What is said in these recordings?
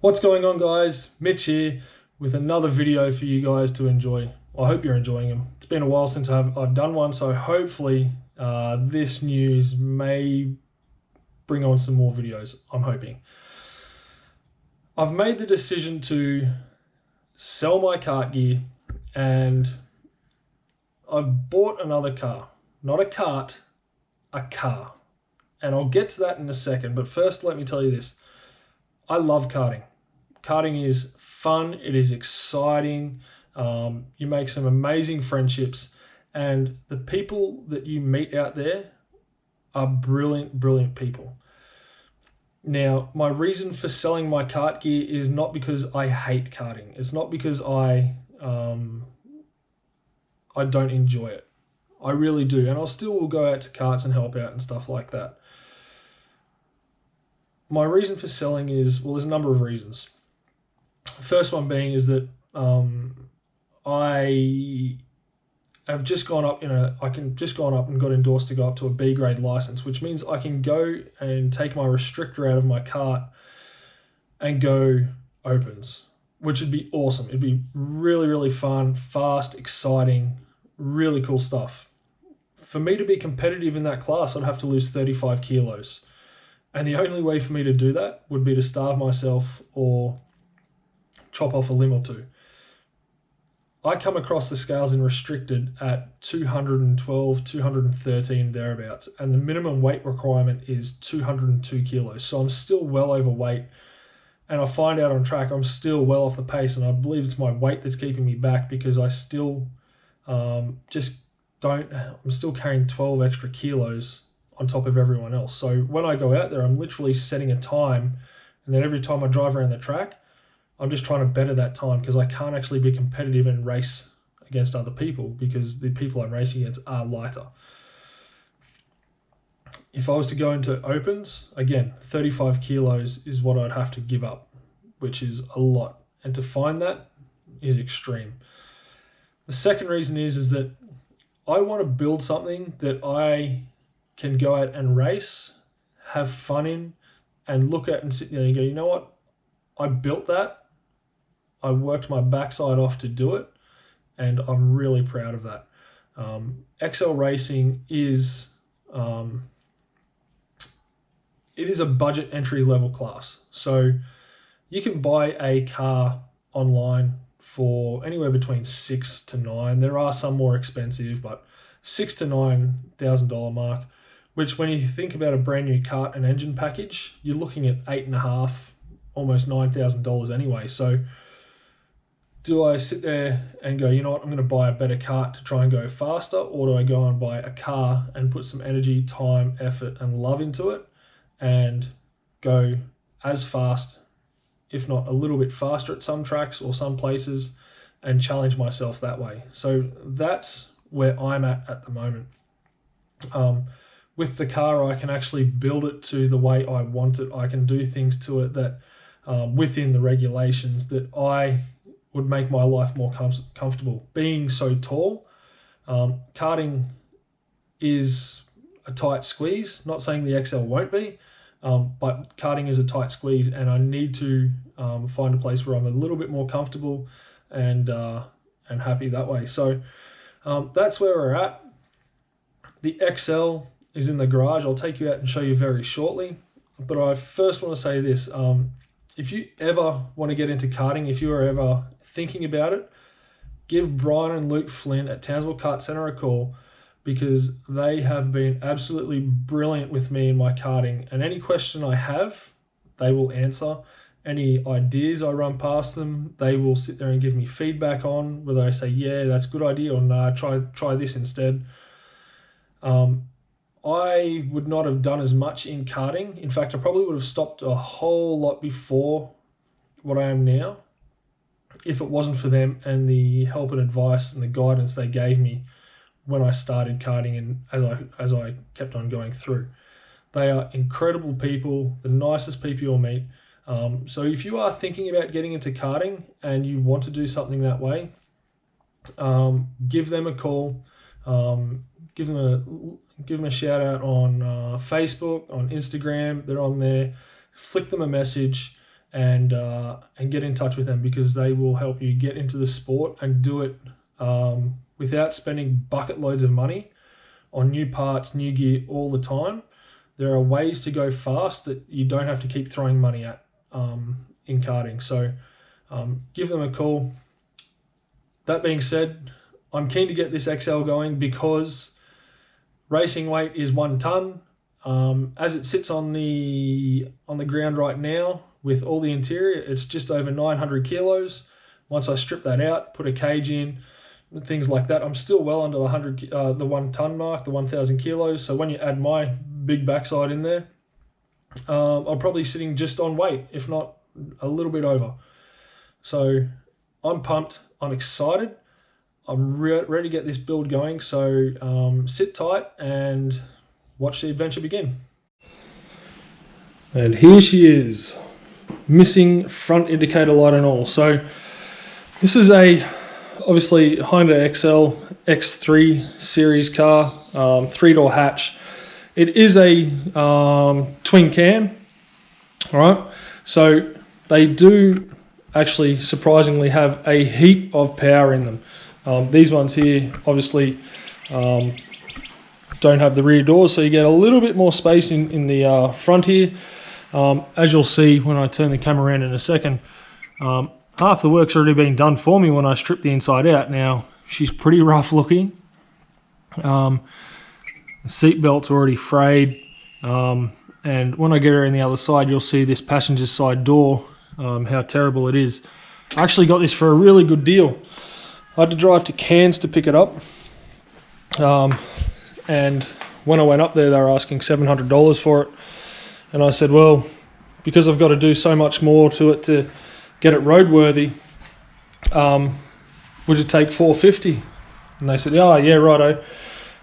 What's going on, guys? Mitch here with another video for you guys to enjoy. I hope you're enjoying them. It's been a while since I've done one, so hopefully this news may bring on some more videos. I'm hoping. I've made the decision to sell my kart gear and I've bought another car. Not a kart, a car. And I'll get to that in a second, but first let me tell you this. I love karting. Karting is fun, it is exciting, you make some amazing friendships, and the people that you meet out there are brilliant people. Now, my reason for selling my kart gear is not because I hate karting. It's not because I don't enjoy it. I really do, and I'll still will go out to karts and help out and stuff like that. My reason for selling is, well, there's a number of reasons. The first one being is that I have just gone up and got endorsed to go up to a B grade license, which means I can go and take my restrictor out of my kart and go opens, which would be awesome. It'd be really fun, fast, exciting, really cool stuff. For me to be competitive in that class, I'd have to lose 35 kilos. And the only way for me to do that would be to starve myself or chop off a limb or two. I come across the scales in restricted at 212, 213 thereabouts, and the minimum weight requirement is 202 kilos. So I'm still well overweight, and I find out on track I'm still well off the pace, and I believe it's my weight that's keeping me back because I still I'm still carrying 12 extra kilos on top of everyone else. So when I go out there, I'm literally setting a time, and then every time I drive around the track, I'm just trying to better that time because I can't actually be competitive and race against other people because the people I'm racing against are lighter. If I was to go into opens, again, 35 kilos is what I'd have to give up, which is a lot. And to find that is extreme. The second reason is that I want to build something that I can go out and race, have fun in, and look at and sit there and go, you know what? I built that. I worked my backside off to do it, and I'm really proud of that. XL Racing is it is a budget entry level class. So you can buy a car online for anywhere between $6,000 to $9,000. There are some more expensive, but $6,000 to $9,000 mark, which when you think about a brand new kart and engine package, you're looking at $8,500, almost $9,000 anyway. So do I sit there and go, you know what, I'm going to buy a better kart to try and go faster, or do I go and buy a car and put some energy, time, effort, and love into it and go as fast, if not a little bit faster at some tracks or some places, and challenge myself that way? So that's where I'm at the moment. With the car, I can actually build it to the way I want it. I can do things to it that within the regulations that I would make my life more comfortable. Being so tall, karting is a tight squeeze. Not saying the XL won't be, but karting is a tight squeeze, and I need to find a place where I'm a little bit more comfortable and happy that way. So that's where we're at. The XL is in the garage. I'll take you out and show you very shortly. But I first want to say this. If you ever want to get into karting, if you are ever thinking about it, give Brian and Luke Flynn at Townsville Kart Centre a call, because they have been absolutely brilliant with me in my karting. And any question I have, they will answer. Any ideas I run past them, they will sit there and give me feedback on, whether I say, yeah, that's a good idea, or nah, try this instead. I would not have done as much in karting. In fact, I probably would have stopped a whole lot before what I am now if it wasn't for them and the help and advice and the guidance they gave me when I started karting and as I kept on going through. They are incredible people, the nicest people you'll meet. So if you are thinking about getting into karting and you want to do something that way, give them a call. Give them a shout out on Facebook, on Instagram. They're on there. Flick them a message and get in touch with them, because they will help you get into the sport and do it without spending bucket loads of money on new parts, new gear all the time. There are ways to go fast that you don't have to keep throwing money at in karting. So give them a call. That being said, I'm keen to get this XL going because racing weight is 1 ton. As it sits on the ground right now with all the interior, it's just over 900 kilos. Once I strip that out, put a cage in, things like that, I'm still well under the 1 ton mark, the 1,000 kilos. So when you add my big backside in there, I'm probably sitting just on weight, if not a little bit over. So I'm pumped. I'm excited. I'm ready to get this build going. So sit tight and watch the adventure begin. And here she is, missing front indicator light and all. So this is obviously Honda XL X3 series car, 3-door hatch. It is a twin cam, all right? So they do actually surprisingly have a heap of power in them. These ones here obviously don't have the rear doors, so you get a little bit more space in the front here. As you'll see when I turn the camera around in a second, half the work's already been done for me when I strip the inside out. Now, she's pretty rough looking. The seat belt's already frayed. And when I get her in the other side, you'll see this passenger side door, how terrible it is. I actually got this for a really good deal. I had to drive to Cairns to pick it up. And when I went up there, they were asking $700 for it. And I said, well, because I've got to do so much more to it to get it roadworthy, would it take $450? And they said, oh, yeah, righto.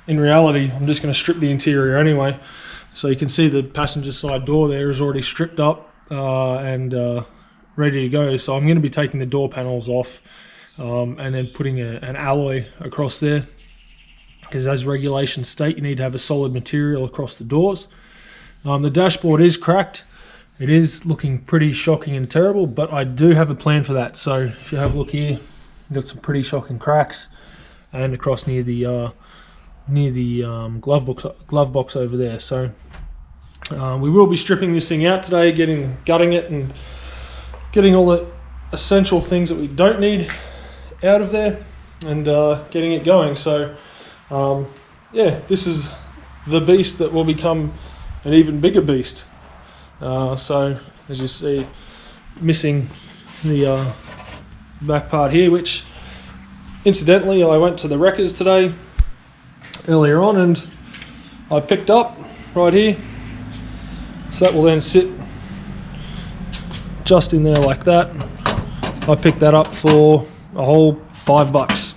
In reality, I'm just going to strip the interior anyway. So you can see the passenger side door there is already stripped up and ready to go. So I'm going to be taking the door panels off and then putting an alloy across there, because as regulations state, you need to have a solid material across the doors. The dashboard is cracked. It is looking pretty shocking and terrible, but I do have a plan for that. So if you have a look here, you've got some pretty shocking cracks, and across near the glove box over there. So we will be stripping this thing out today, gutting it and getting all the essential things that we don't need out of there, and getting it going. So yeah, this is the beast that will become an even bigger beast. So as you see, missing the back part here, which incidentally I went to the wreckers today earlier on and I picked up right here. So that will then sit just in there like that. I picked that up for a whole $5.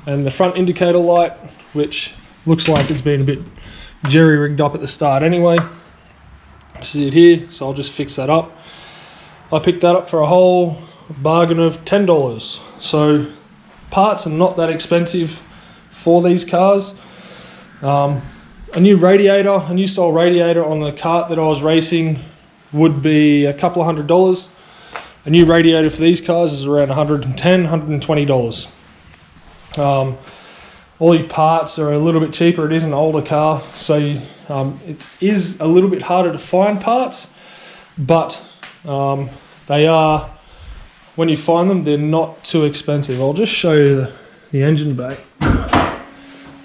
And the front indicator light, which looks like it's been a bit jerry-rigged up at the start anyway. See it here, so I'll just fix that up. I picked that up for a whole bargain of $10. So parts are not that expensive for these cars. A new style radiator on the kart that I was racing would be a couple of $100. A new radiator for these cars is around $110, $120. All your parts are a little bit cheaper. It is an older car, so it is a little bit harder to find parts, but they are, when you find them, they're not too expensive. I'll just show you the engine bay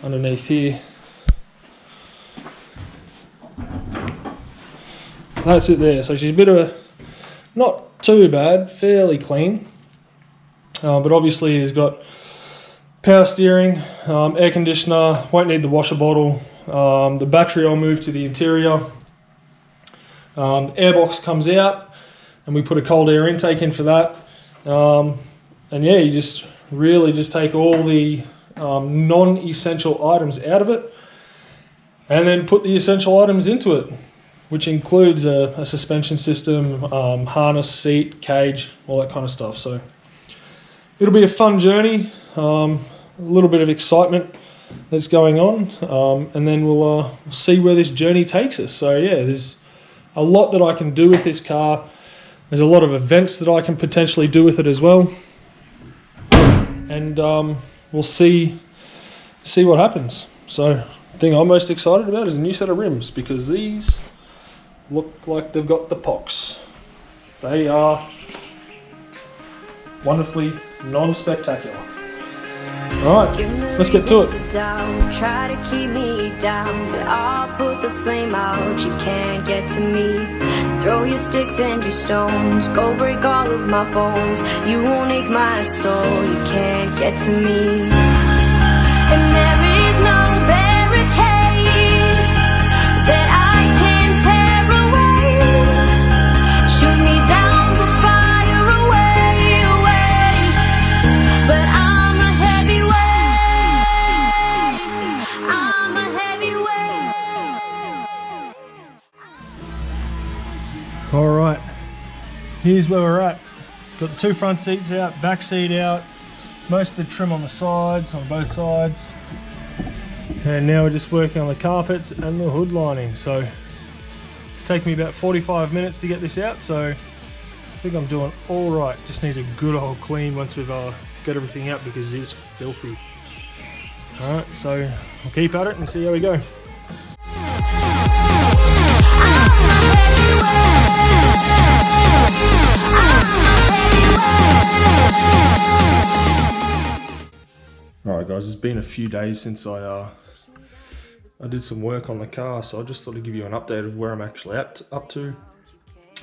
underneath here. That's it there. So she's a bit of not too bad, fairly clean, but obviously it's got power steering, air conditioner, won't need the washer bottle. The battery I'll move to the interior. The airbox comes out and we put a cold air intake in for that. And yeah, you just really just take all the non-essential items out of it and then put the essential items into it, which includes a suspension system, harness, seat, cage, all that kind of stuff. So it'll be a fun journey, a little bit of excitement that's going on, and then we'll see where this journey takes us. So yeah, there's a lot that I can do with this car. There's a lot of events that I can potentially do with it as well, and we'll see what happens. So the thing I'm most excited about is a new set of rims, because these look like they've got the pox. They are wonderfully non-spectacular. Alright, let's get to it. Try to keep me down, but I'll put the flame out. You can't get to me. Throw your sticks and your stones, go break all of my bones. You won't ache my soul, you can't get to me. And there is no barricade that I can tear away. Shoot me down, the fire away, away. But I'm a heavyweight, I'm a heavyweight. Alright, here's where we're at. Got the two front seats out, back seat out, most of the trim on the sides, on both sides. And now we're just working on the carpets and the hood lining. So it's taken me about 45 minutes to get this out, so I think I'm doing all right. Just needs a good old clean once we've got everything out, because it is filthy. Alright, so I'll keep at it and see how we go. Alright guys, it's been a few days since I did some work on the car, so I just thought I'd give you an update of where I'm actually up to.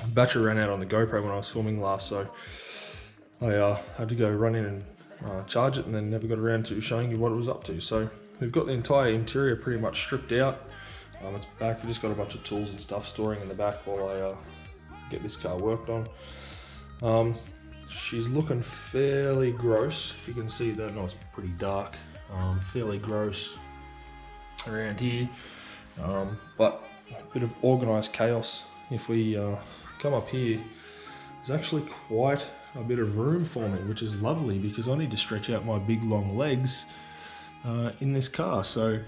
The battery ran out on the GoPro when I was filming last, so I had to go run in and charge it, and then never got around to showing you what it was up to. So we've got the entire interior pretty much stripped out. It's back, we just got a bunch of tools and stuff storing in the back while I get this car worked on. She's looking fairly gross, if you can see that. No, it's pretty dark, fairly gross around here, but a bit of organised chaos. If we come up here, there's actually quite a bit of room for me, which is lovely, because I need to stretch out my big long legs in this car. So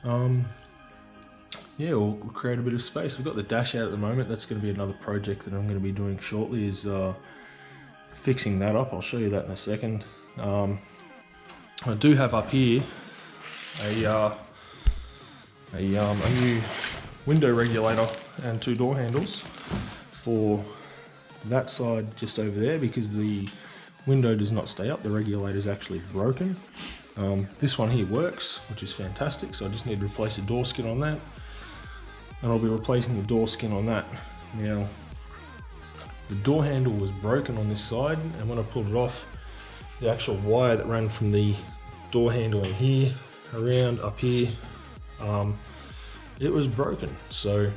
yeah, we'll create a bit of space. We've got the dash out at the moment. That's going to be another project that I'm going to be doing shortly, is fixing that up. I'll show you that in a second. I do have up here a new window regulator and two door handles for that side just over there, because the window does not stay up. The regulator is actually broken. This one here works, which is fantastic, so I just need to replace the door skin on that, and I'll be replacing the door skin on that. Now, the door handle was broken on this side, and when I pulled it off, the actual wire that ran from the door handle in here around up here, it was broken. So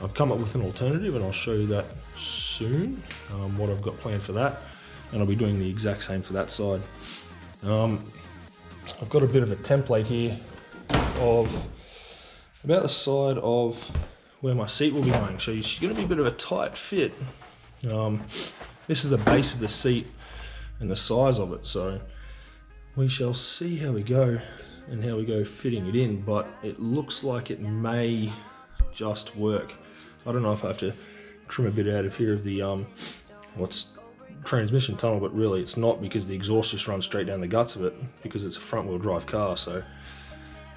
I've come up with an alternative, and I'll show you that soon, what I've got planned for that, and I'll be doing the exact same for that side. I've got a bit of a template here of about the side of where my seat will be going, so it's going to be a bit of a tight fit. This is the base of the seat and the size of it, so we shall see how we go and how we go fitting it in, but it looks like it may just work. I don't know if I have to trim a bit out of here of the what's transmission tunnel, but really it's not, because the exhaust just runs straight down the guts of it, because it's a front wheel drive car. So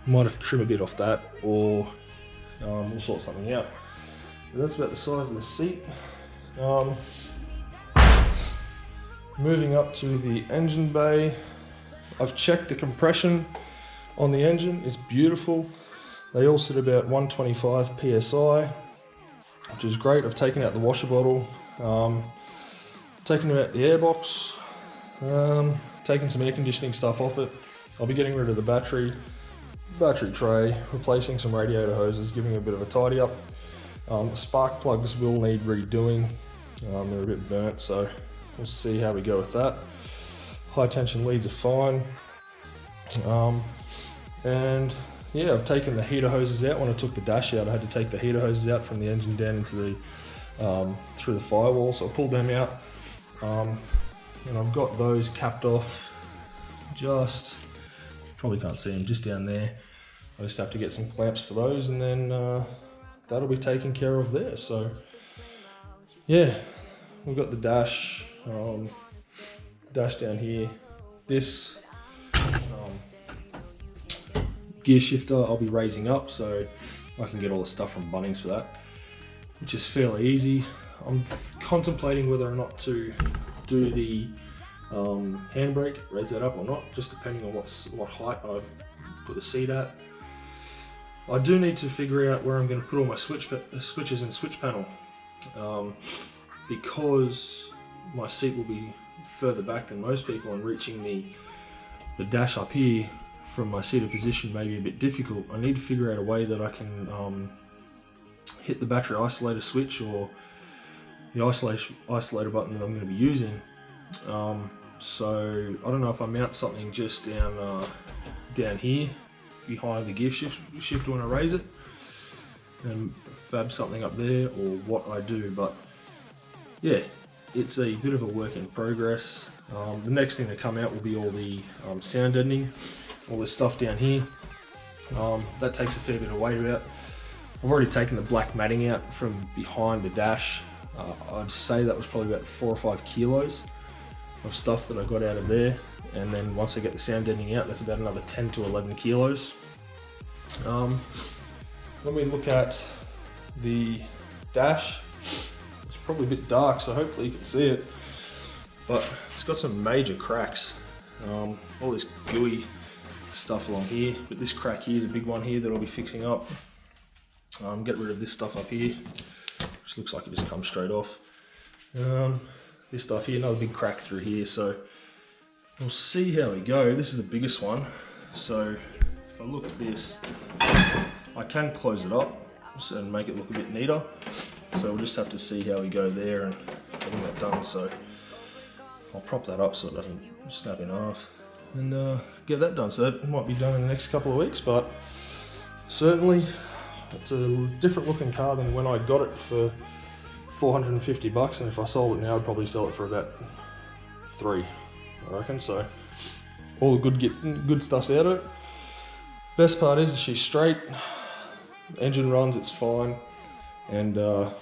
I might have to trim a bit off that, or we'll sort something out. But that's about the size of the seat. Moving up to the engine bay, I've checked the compression on the engine. It's beautiful. They all sit about 125 psi, which is great. I've taken out the washer bottle, taken out the airbox, taken some air conditioning stuff off it. I'll be getting rid of the battery tray, replacing some radiator hoses, giving it a bit of a tidy up. The spark plugs will need redoing. They're a bit burnt, so we'll see how we go with that. High tension leads are fine. And yeah, I've taken the heater hoses out. When I took the dash out, I had to take the heater hoses out from the engine down into the through the firewall, so I pulled them out, and I've got those capped off. Just probably can't see them, just down there. I just have to get some clamps for those, and then that'll be taken care of there. So yeah, we've got the dash down here. This gear shifter I'll be raising up so I can get all the stuff from Bunnings for that, which is fairly easy. I'm contemplating whether or not to do the handbrake, raise that up or not, just depending on what height I put the seat at. I do need to figure out where I'm going to put all my switches and switch panel, because my seat will be further back than most people, and reaching the dash up here from my seated position may be a bit difficult. I need to figure out a way that I can hit the battery isolator switch or the isolator button that I'm going to be using. So I don't know if I mount something just down here behind the gear shifter when I raise it, and fab something up there, or what I do. But yeah, it's a bit of a work in progress. The next thing to come out will be all the sound deadening, all this stuff down here. That takes a fair bit of weight out. I've already taken the black matting out from behind the dash. I'd say that was probably about 4 or 5 kilos of stuff that I got out of there, and then once I get the sound deadening out, that's about another 10 to 11 kilos. When we look at the dash, it's probably a bit dark, so hopefully you can see it, but it's got some major cracks. All this gooey stuff along here, but this crack here is a big one here that I'll be fixing up. Get rid of this stuff up here, which looks like it just comes straight off. This stuff here, another big crack through here, so we'll see how we go. This is the biggest one, so if I look at this, I can close it up and make it look a bit neater, so we'll just have to see how we go there and getting that done. So I'll prop that up so it doesn't snap in half and get that done. So that might be done in the next couple of weeks, but certainly it's a different looking car than when I got it for 450 bucks, and if I sold it now I'd probably sell it for about 3, I reckon. So all the good stuff's out of it. Best part is she's straight, engine runs, it's fine, and we'll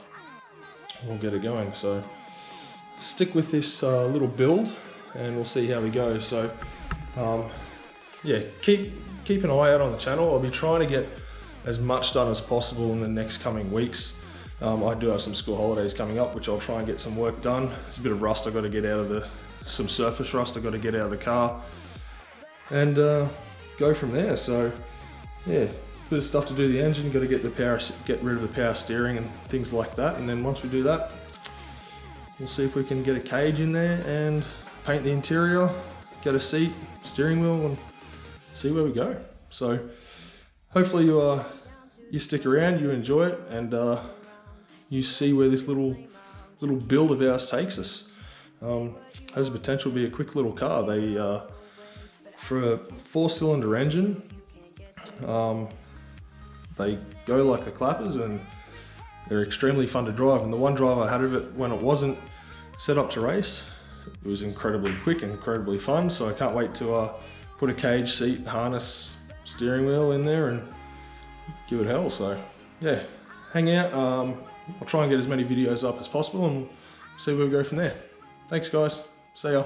get it going. So stick with this little build and we'll see how we go. So yeah, keep an eye out on the channel. I'll be trying to get as much done as possible in the next coming weeks. I do have some school holidays coming up, which I'll try and get some work done. There's a bit of rust I've got to get out of some surface rust I've got to get out of the car, and go from there. So yeah, bit of stuff to do the engine, got to get rid of the power steering and things like that. And then once we do that, we'll see if we can get a cage in there and paint the interior, get a seat, steering wheel, and see where we go. So hopefully you stick around, you enjoy it, and you see where this little build of ours takes us. Has the potential to be a quick little car. They for a 4-cylinder engine, they go like the clappers, and they're extremely fun to drive. And the one drive I had of it when it wasn't set up to race, it was incredibly quick and incredibly fun. So I can't wait to put a cage, seat, harness, steering wheel in there and give it hell. So yeah, hang out. I'll try and get as many videos up as possible and see where we go from there. Thanks guys, see ya.